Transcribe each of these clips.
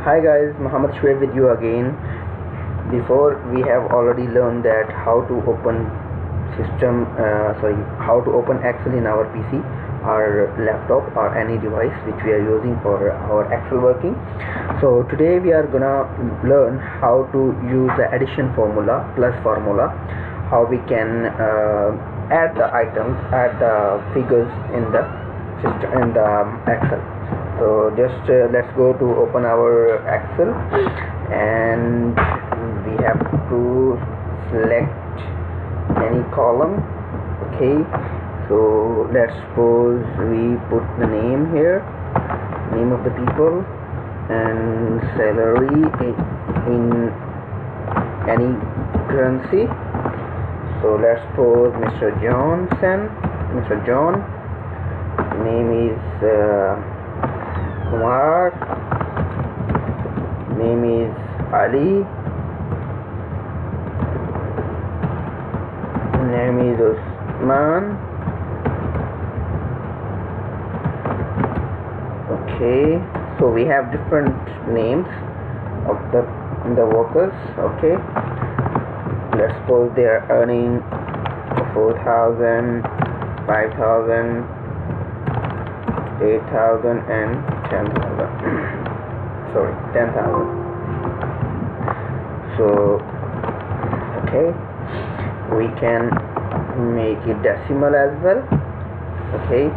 Hi guys, Muhammad Shoaib with you again. Before we have already learned that how to open how to open Excel in our PC, our laptop, or any device which we are using for our Excel working. So today we are gonna learn how to use the addition formula, plus formula, how we can add the items, add the figures in the system in the Excel. So just let's go to open our Excel, and we have to select any column. Okay, so let's suppose we put the name here, name of the people, and salary in any currency. So let's suppose Mr. Johnson, Mr. John, name is Kumar, name is Ali, name is Usman. Okay, so we have different names of the workers. Okay, let's suppose they are earning 4,000, 5,000, 8,000 and 10,000. Sorry, 10,000. So okay, we can make it decimal as well. Okay,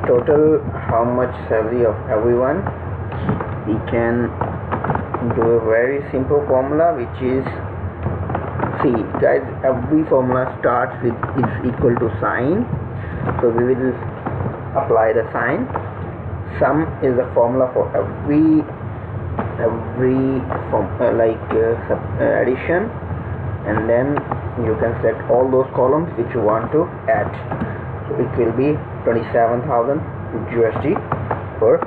total how much salary of everyone. We can do a very simple formula, which is, see guys, every formula starts with is equal to sign. So we will apply the sign. Sum is the formula for every addition, and then you can select all those columns which you want to add. So it will be 27,000 USD for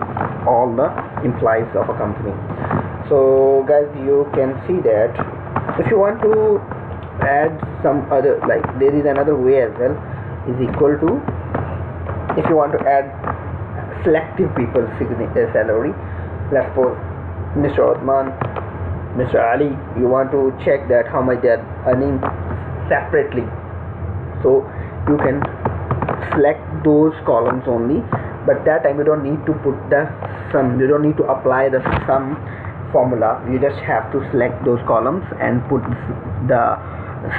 all the employees of a company. So guys, you can see that if you want to add some other, like there is another way as well, is equal to, if you want to add selective people's salary, let's suppose Mr. Uthman, Mr. Ali, you want to check that how much they are earning separately. So you can select those columns only, but that time you don't need to put the sum, you don't need to apply the sum formula. You just have to select those columns and put the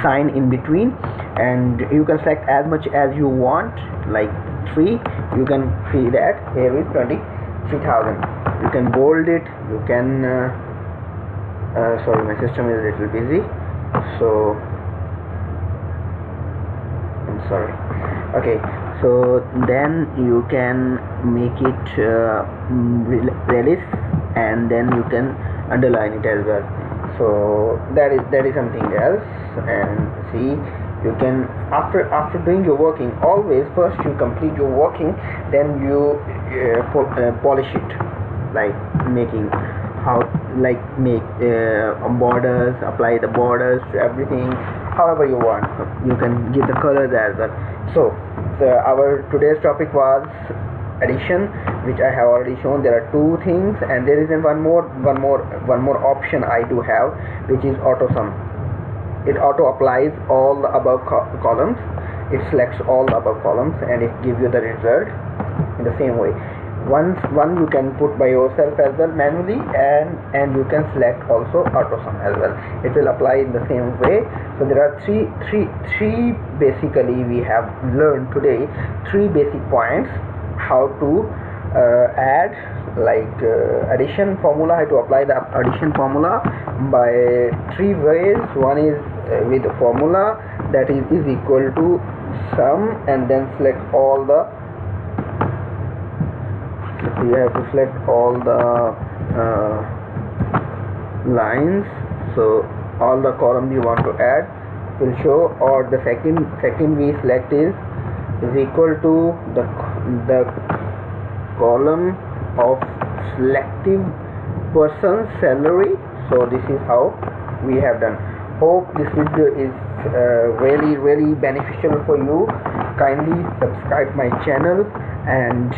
sign in between, and you can select as much as you want, like 3. You can see that here is 23,000. You can bold it, you can sorry, my system is a little busy, so I'm sorry. Okay, so then you can make it relief, and then you can underline it as well. So that is something else. And see, you can, after doing your working, always first you complete your working, then you polish it, like making make borders, apply the borders to everything however you want. You can give the colors as well. So our today's topic was addition, which I have already shown. There are 2 things, and there is one more option I do have, which is auto sum. It auto applies all the above columns. It selects all the above columns, and it gives you the result in the same way. One you can put by yourself as well manually, and you can select also auto sum as well. It will apply in the same way. So there are three basically we have learned today, 3 basic points how to add, like addition formula, how to apply the addition formula by 3 ways. One is with the formula, that is equal to sum, and then select all the, you have to select all the lines, so all the columns you want to add will show. Or the second we select is equal to the column of selective person's salary. So this is how we have done. Hope this video is really beneficial for you. Kindly subscribe my channel and